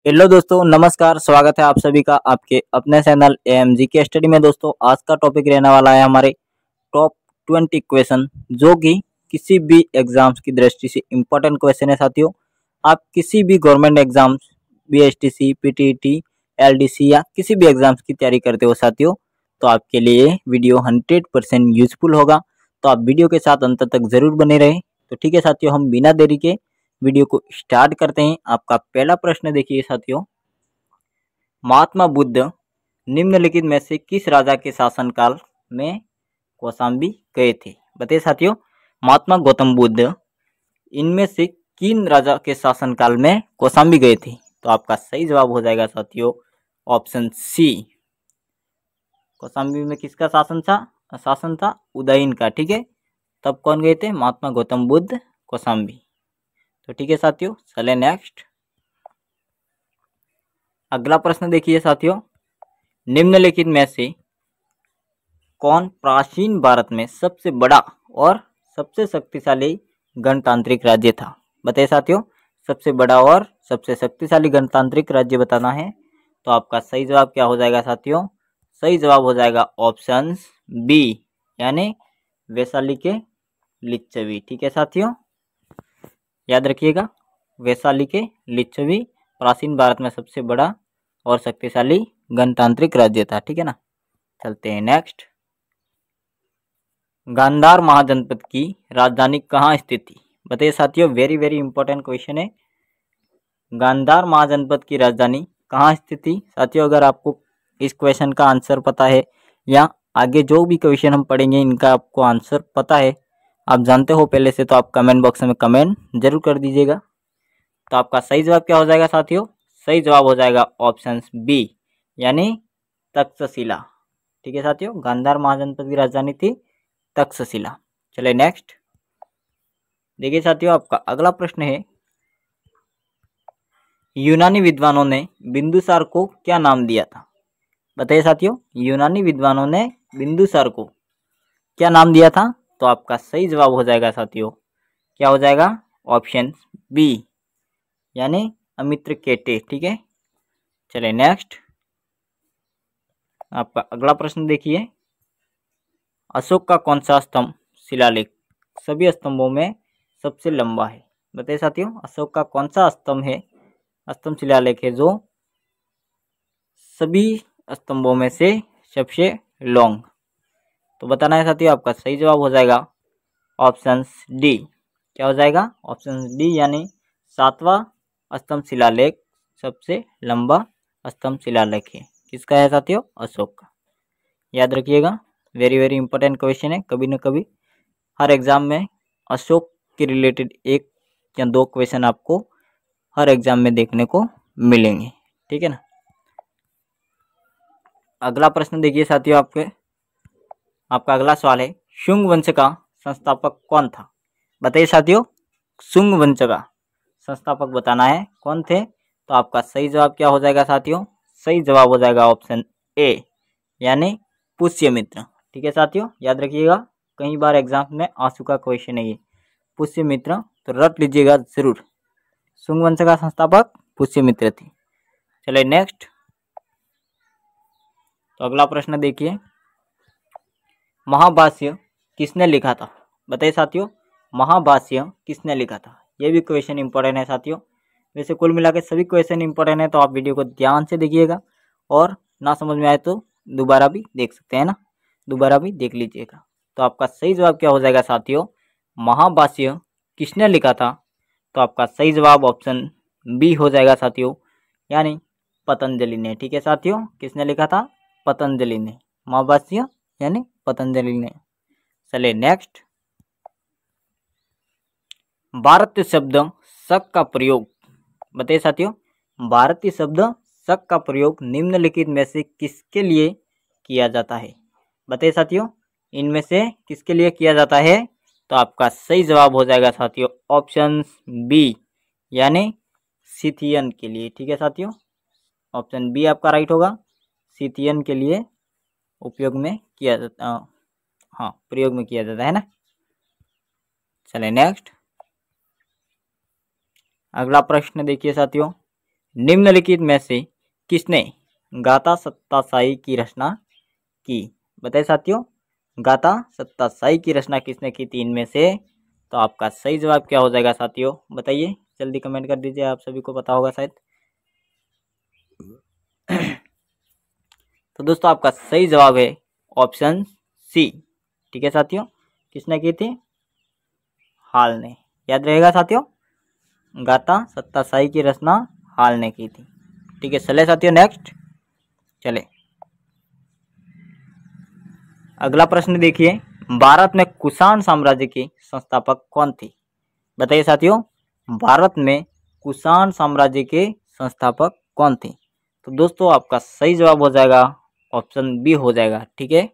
Hello दोस्तों, नमस्कार। स्वागत है आप सभी का आपके अपने चैनल एएमजी के स्टडी में। दोस्तों, आज का टॉपिक रहने वाला है हमारे टॉप 20 क्वेश्चन, जो कि किसी भी एग्जाम्स की दृष्टि से इम्पोर्टेंट क्वेश्चन है। साथियों, आप किसी भी government exams, BSTC, PTET, LDC या किसी भी एग्जाम्स की तैयारी करते हो साथियों, तो आपके लिए वीडियो 100% यूजफुल होगा। तो आप वीडियो के साथ अंत तक जरूर बने रहें। तो ठीक है साथियों, हम बिना देरी के वीडियो को स्टार्ट करते हैं। आपका पहला प्रश्न देखिए साथियों, महात्मा बुद्ध निम्नलिखित में से किस राजा के शासनकाल में कौशाम्बी गए थे? बताइए साथियों, महात्मा गौतम बुद्ध इनमें से किन राजा के शासनकाल में कौशाम्बी गए थे? तो आपका सही जवाब हो जाएगा साथियों ऑप्शन सी। कौशाम्बी में किसका शासन था? उदयन का। ठीक है, तब कौन गए थे? महात्मा गौतम बुद्ध कौशाम्बी। तो ठीक है साथियों, चले नेक्स्ट। अगला प्रश्न देखिए साथियों, निम्नलिखित में से कौन प्राचीन भारत में सबसे बड़ा और सबसे शक्तिशाली गणतांत्रिक राज्य था? बताइए साथियों, सबसे बड़ा और सबसे शक्तिशाली गणतांत्रिक राज्य बताना है। तो आपका सही जवाब क्या हो जाएगा साथियों? सही जवाब हो जाएगा ऑप्शन बी, यानी वैशाली के लिच्छवी। ठीक है साथियों, याद रखिएगा, वैशाली के लिच्छवी प्राचीन भारत में सबसे बड़ा और शक्तिशाली गणतांत्रिक राज्य था। ठीक है ना, चलते हैं नेक्स्ट। गांधार महाजनपद की राजधानी कहाँ स्थित थी? बताइए साथियों, वेरी वेरी इंपॉर्टेंट क्वेश्चन है। गांधार महाजनपद की राजधानी कहाँ स्थित थी? साथियों, अगर आपको इस क्वेश्चन का आंसर पता है या आगे जो भी क्वेश्चन हम पढ़ेंगे इनका आपको आंसर पता है, आप जानते हो पहले से, तो आप कमेंट बॉक्स में कमेंट जरूर कर दीजिएगा। तो आपका सही जवाब क्या हो जाएगा साथियों? सही जवाब हो जाएगा ऑप्शन बी, यानी तक्षशिला। ठीक है साथियों, गांधार महाजनपद की राजधानी थी तक्षशिला। चले नेक्स्ट। देखिए साथियों, आपका अगला प्रश्न है, यूनानी विद्वानों ने बिंदुसार को क्या नाम दिया था? बताइए साथियों, यूनानी विद्वानों ने बिंदुसार को क्या नाम दिया था? तो आपका सही जवाब हो जाएगा साथियों, क्या हो जाएगा? ऑप्शन बी, यानी अमित्रकेटे। ठीक है, चले नेक्स्ट। आपका अगला प्रश्न देखिए, अशोक का कौन सा स्तंभ शिलालेख सभी स्तंभों में सबसे लंबा है? बताइए साथियों, अशोक का कौन सा स्तंभ शिलालेख है जो सभी स्तंभों में से सबसे लॉन्ग? तो बताना है साथियों, आपका सही जवाब हो जाएगा ऑप्शन डी। क्या हो जाएगा? ऑप्शन डी, यानी 7वां स्तंभ शिलालेख सबसे लंबा स्तंभ शिलालेख है। किसका है साथियों? अशोक का। याद रखिएगा, वेरी वेरी इंपॉर्टेंट क्वेश्चन है। कभी न कभी हर एग्जाम में अशोक के रिलेटेड एक या दो क्वेश्चन आपको हर एग्जाम में देखने को मिलेंगे। ठीक है ना, अगला प्रश्न देखिए साथियों, आपका अगला सवाल है, शुंग वंश का संस्थापक कौन था? बताइए साथियों, शुंग वंश का संस्थापक बताना है कौन थे? तो आपका सही जवाब क्या हो जाएगा साथियों? सही जवाब हो जाएगा ऑप्शन ए, यानी पुष्यमित्र। ठीक है साथियों, याद रखिएगा, कई बार एग्जाम में आ चुका क्वेश्चन है ये पुष्यमित्र, तो रट लीजिएगा जरूर। शुंग वंश का संस्थापक पुष्यमित्र थे। चलिए नेक्स्ट। तो अगला प्रश्न देखिए, महाभाष्य किसने लिखा था? बताइए साथियों, महाभाष्य किसने लिखा था? ये भी क्वेश्चन इंपॉर्टेंट है साथियों। वैसे कुल मिला के सभी क्वेश्चन इंपॉर्टेंट है, तो आप वीडियो को ध्यान से देखिएगा और ना समझ में आए तो दोबारा भी देख सकते हैं ना, दोबारा भी देख लीजिएगा। तो आपका सही जवाब क्या हो जाएगा साथियों? महाभाष्य किसने लिखा था? तो आपका सही जवाब ऑप्शन बी हो जाएगा साथियों, यानी पतंजलि ने। ठीक है साथियों, किसने लिखा था? पतंजलि ने। महाभाष्य यानी पतंजलि ने। चलिए नेक्स्ट। भारतीय शब्द शक का प्रयोग, बताइए साथियों, भारतीय शब्द शक का प्रयोग निम्नलिखित में से किसके लिए किया जाता है? बताइए साथियों, इनमें से किसके लिए किया जाता है? तो आपका सही जवाब हो जाएगा साथियों ऑप्शन बी, यानी सिथियन के लिए। ठीक है साथियों, ऑप्शन बी आपका राइट होगा, सिथियन के लिए उपयोग में किया जाता, हाँ प्रयोग में किया जाता है ना। चले नेक्स्ट। अगला प्रश्न देखिए साथियों, निम्नलिखित में से किसने गाथा सत्तासाई की रचना की? बताइए साथियों, गाथा सत्तासाई की रचना किसने की थी इनमें से? तो आपका सही जवाब क्या हो जाएगा साथियों, बताइए, जल्दी कमेंट कर दीजिए, आप सभी को पता होगा शायद। तो दोस्तों आपका सही जवाब है ऑप्शन सी। ठीक है साथियों, किसने की थी? हाल ने। याद रहेगा साथियों, गाथा सत्तासाई की रचना हाल ने की थी। ठीक है, चले साथियों नेक्स्ट। चले अगला प्रश्न देखिए, भारत में कुषाण साम्राज्य के संस्थापक कौन थे? बताइए साथियों, भारत में कुषाण साम्राज्य के संस्थापक कौन थे? तो दोस्तों आपका सही जवाब हो जाएगा ऑप्शन बी हो जाएगा। ठीक है,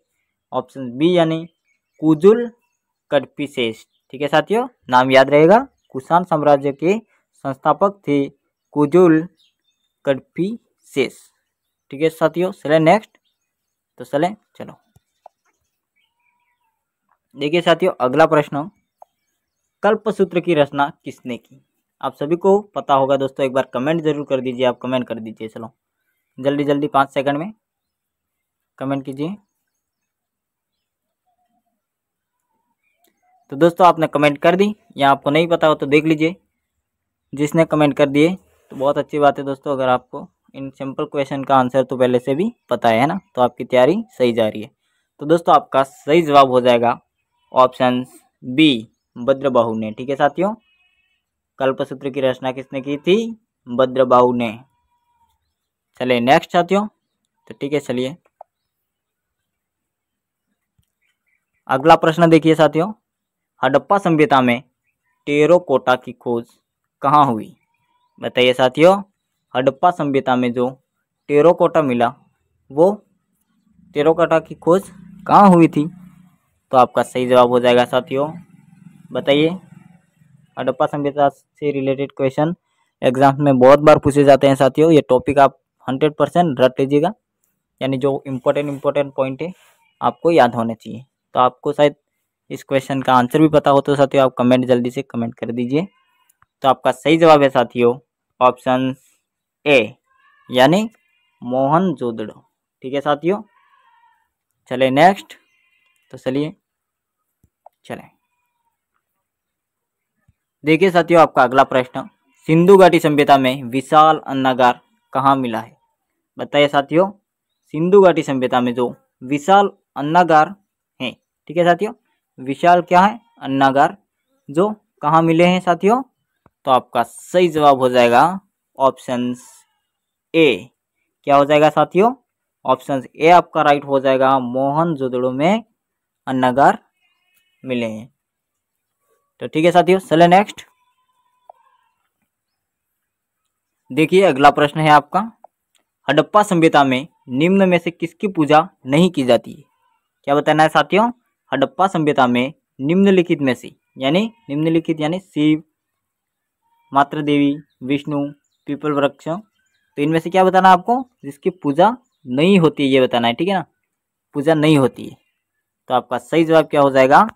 ऑप्शन बी यानी कुजुल कडफिसेस। ठीक है साथियों, नाम याद रहेगा, कुषाण साम्राज्य के संस्थापक थे कुजुल कडफिसेस। ठीक है साथियों, चले नेक्स्ट। तो चलो देखिए साथियों, अगला प्रश्न, कल्पसूत्र की रचना किसने की? आप सभी को पता होगा दोस्तों, एक बार कमेंट जरूर कर दीजिए, आप कमेंट कर दीजिए। चलो जल्दी जल्दी 5 सेकंड में कमेंट कीजिए। तो दोस्तों आपने कमेंट कर दी, या आपको नहीं पता हो तो देख लीजिए। जिसने कमेंट कर दिए तो बहुत अच्छी बात है दोस्तों, अगर आपको इन सिंपल क्वेश्चन का आंसर तो पहले से भी पता है ना, तो आपकी तैयारी सही जा रही है। तो दोस्तों आपका सही जवाब हो जाएगा ऑप्शन बी, भद्रबाहु ने। ठीक है साथियों, कल्पसूत्र की रचना किसने की थी? भद्रबाहु ने। चलिए नेक्स्ट साथियों। तो ठीक है, चलिए अगला प्रश्न देखिए साथियों, हड़प्पा सभ्यता में टेराकोटा की खोज कहाँ हुई? बताइए साथियों, हड़प्पा सभ्यता में जो टेराकोटा मिला, वो टेराकोटा की खोज कहाँ हुई थी? तो आपका सही जवाब हो जाएगा साथियों, बताइए। हड़प्पा सभ्यता से रिलेटेड क्वेश्चन एग्जाम में बहुत बार पूछे जाते हैं साथियों, ये टॉपिक आप 100% रट लीजिएगा, यानी जो इम्पोर्टेंट पॉइंट है आपको याद होने चाहिए। तो आपको शायद इस क्वेश्चन का आंसर भी पता हो तो साथियों आप कमेंट जल्दी से कमेंट कर दीजिए। तो आपका सही जवाब है साथियों ऑप्शन ए, यानी मोहनजोदड़ो। ठीक है साथियों, चले नेक्स्ट। तो चलिए देखिए साथियों, आपका अगला प्रश्न, सिंधु घाटी सभ्यता में विशाल अन्नागार कहाँ मिला है? बताइए साथियों, सिंधु घाटी सभ्यता में जो विशाल अन्नागार है, ठीक है साथियों, विशाल क्या है? अन्नागार, जो कहाँ मिले हैं साथियों? तो आपका सही जवाब हो जाएगा ऑप्शन ए। क्या हो जाएगा साथियों? ऑप्शन ए आपका राइट हो जाएगा, मोहनजोदड़ो में अन्नागार मिले हैं। तो ठीक है साथियों, चले नेक्स्ट। देखिए अगला प्रश्न है आपका, हड़प्पा सभ्यता में निम्न में से किसकी पूजा नहीं की जाती है? क्या बताना है साथियों? हड़प्पा सभ्यता में निम्नलिखित में से, यानी निम्नलिखित यानी शिव, मातृ देवी, विष्णु, पीपल वृक्ष, तो इनमें से क्या बताना है आपको? जिसकी पूजा नहीं होती है, ये बताना है। ठीक है ना, पूजा नहीं होती है। तो आपका सही जवाब क्या हो जाएगा?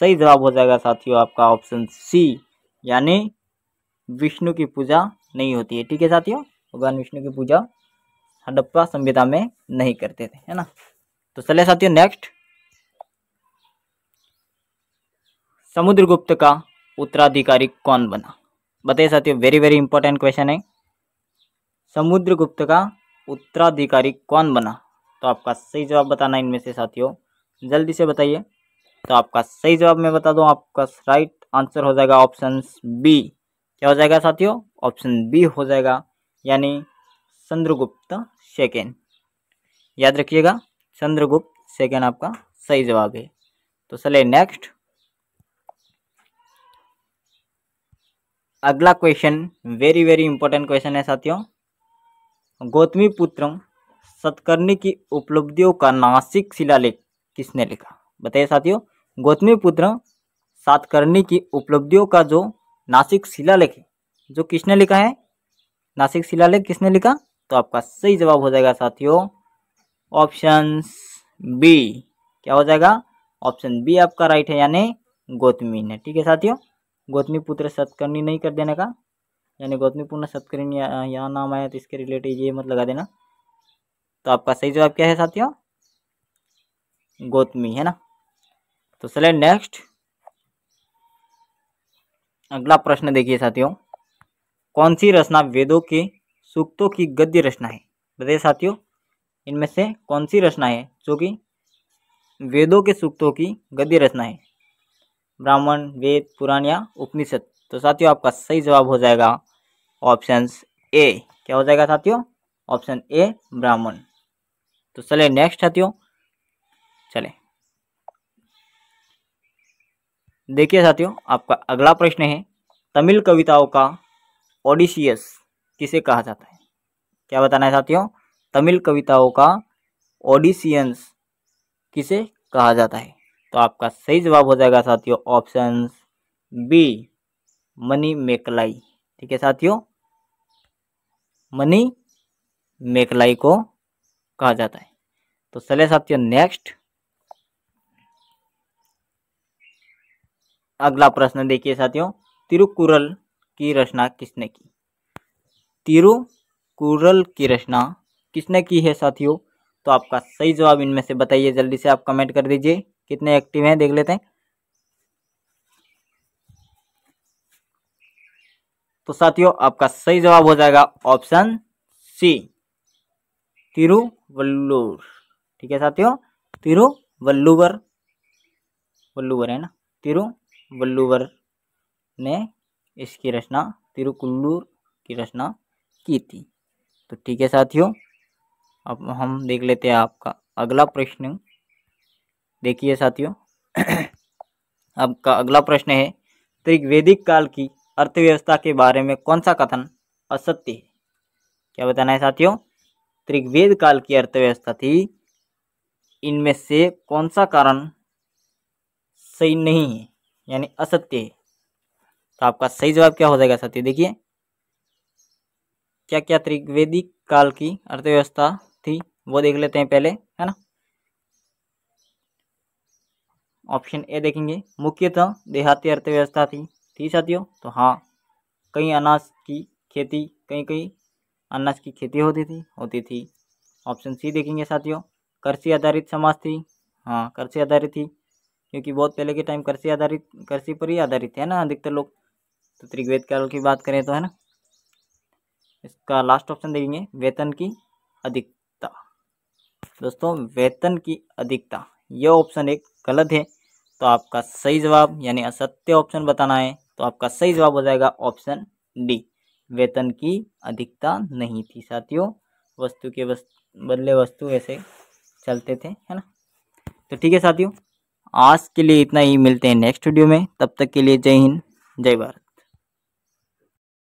सही जवाब हो जाएगा साथियों आपका ऑप्शन सी, यानी विष्णु की पूजा नहीं होती है। ठीक है साथियों, भगवान विष्णु की पूजा हड़प्पा सभ्यता में नहीं करते थे, है ना। तो चले साथियों नेक्स्ट, समुद्रगुप्त का उत्तराधिकारी कौन बना? बताइए साथियों, वेरी वेरी इंपॉर्टेंट क्वेश्चन है, समुद्रगुप्त का उत्तराधिकारी कौन बना? तो आपका सही जवाब बताना इनमें से साथियों, जल्दी से बताइए। तो आपका सही जवाब मैं बता दूं, आपका राइट आंसर हो जाएगा ऑप्शन बी। क्या हो जाएगा साथियों? ऑप्शन बी हो जाएगा, यानी चंद्रगुप्त सेकेंड। याद रखिएगा, चंद्रगुप्त सेकेंड आपका सही जवाब है। तो चलिए नेक्स्ट, अगला question very very important question है साथियों, गौतमी पुत्र सतकर्णी की उपलब्धियों का नासिक शिलालेख किसने लिखा? बताइए साथियों, गौतमी पुत्र सातकर्णी की उपलब्धियों का जो नासिक शिलालेख है, जो किसने लिखा है? नासिक शिलालेख किसने लिखा? तो आपका सही जवाब हो जाएगा साथियों ऑप्शन बी। क्या हो जाएगा? ऑप्शन बी आपका राइट है, यानी गौतमी ने। ठीक है साथियों, गौतमी पुत्र सतकर्णी नहीं कर देने का, यानी गौतमीपुत्र सतकर्णी यहाँ नाम आया तो इसके रिलेटेड ये मत लगा देना। तो आपका सही जवाब क्या है साथियों? गौतमी है ना। तो चलिए नेक्स्ट अगला प्रश्न देखिए साथियों, कौन सी रचना वेदों के सूक्तों की गद्य रचना है? बताइए साथियों, इनमें से कौन सी रचना है जो कि वेदों के सूक्तों की गद्य रचना है? ब्राह्मण, वेद, पुराण या उपनिषद? तो साथियों आपका सही जवाब हो जाएगा ऑप्शन ए। क्या हो जाएगा साथियों? ऑप्शन ए ब्राह्मण। तो चलिए नेक्स्ट साथियों, चले देखिए साथियों, आपका अगला प्रश्न है, तमिल कविताओं का ओडिसियस किसे कहा जाता है? क्या बताना है साथियों? तमिल कविताओं का ओडिसियंस किसे कहा जाता है? तो आपका सही जवाब हो जाएगा साथियों ऑप्शन बी मनी मेकलाई। ठीक है साथियों, मनी मेकलाई को कहा जाता है। तो चलिए साथियों नेक्स्ट अगला प्रश्न देखिए साथियों, तिरुकुरल की रचना किसने की? तिरुकुरल की रचना किसने की है साथियों? तो आपका सही जवाब इनमें से बताइए, जल्दी से आप कमेंट कर दीजिए, कितने एक्टिव हैं देख लेते हैं। तो साथियों आपका सही जवाब हो जाएगा ऑप्शन सी तिरुवल्लुवर। ठीक है साथियों, तिरुवल्लुवर, वल्लुवर है ना, तिरुवल्लुवर ने इसकी रचना, तिरुकुल्लूर की रचना की थी। तो ठीक है साथियों, अब हम देख लेते हैं आपका अगला प्रश्न। देखिए साथियों आपका अगला प्रश्न है, त्रिवेदिक काल की अर्थव्यवस्था के बारे में कौन सा कथन असत्य है? क्या बताना है साथियों? त्रिवेद काल की अर्थव्यवस्था थी, इनमें से कौन सा कारण सही नहीं है यानी असत्य है? तो आपका सही जवाब क्या हो जाएगा साथियों? देखिए क्या क्या त्रिवेदिक काल की अर्थव्यवस्था थी वो देख लेते हैं पहले, है ना। ऑप्शन ए देखेंगे, मुख्यतः देहाती अर्थव्यवस्था थी साथियों। तो हाँ, कहीं अनाज की खेती, कहीं अनाज की खेती होती थी। ऑप्शन सी देखेंगे साथियों, कृषि आधारित समाज थी। हाँ, कृषि आधारित थी, क्योंकि बहुत पहले के टाइम कृषि पर ही आधारित है ना अधिकतर लोग। तो त्रिवेद काल की बात करें तो, है ना। इसका लास्ट ऑप्शन देखेंगे, वेतन की अधिकता। दोस्तों वेतन की अधिकता, यह ऑप्शन एक गलत है। तो आपका सही जवाब यानी असत्य ऑप्शन बताना है, तो आपका सही जवाब हो जाएगा ऑप्शन डी, वेतन की अधिकता नहीं थी साथियों। वस्तु के बदले वस्तु ऐसे चलते थे, है ना। तो ठीक है साथियों, आज के लिए इतना ही, मिलते हैं नेक्स्ट वीडियो में। तब तक के लिए जय हिंद, जय भारत।